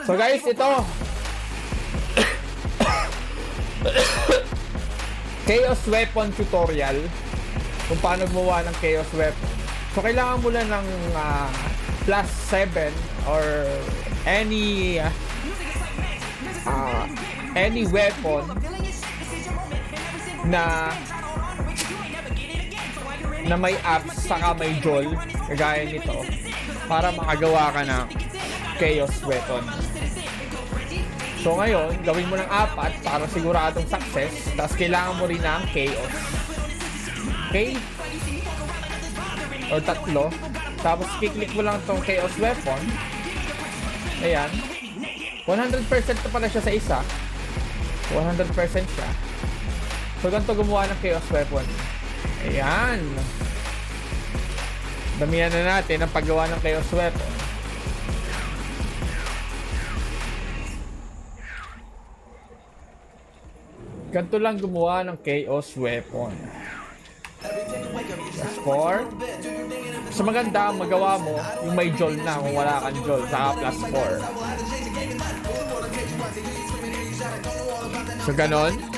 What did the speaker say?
So guys, ito Chaos Weapon tutorial kung paano gumawa ng Chaos Weapon. So kailangan mo lang ng plus 7 or any weapon na may apps saka may jol kagaya nito para makagawa ka ng Chaos Weapon. So ngayon, gawin mo ng 4 para siguradong success. Tapos kailangan mo rin ng Chaos. Okay? O 3. Tapos kiklik mo lang itong Chaos Weapon. Ayan. 100% na pala siya sa isa. 100% siya. So ganito gumawa ng Chaos Weapon. Ayan. Damihan na natin ang paggawa ng Chaos Weapon. Ganito lang gumawa ng Chaos Weapon. Plus 4. Mas maganda ang magawa mo yung may jol na kung wala kang jol. Saka plus 4. So ganon.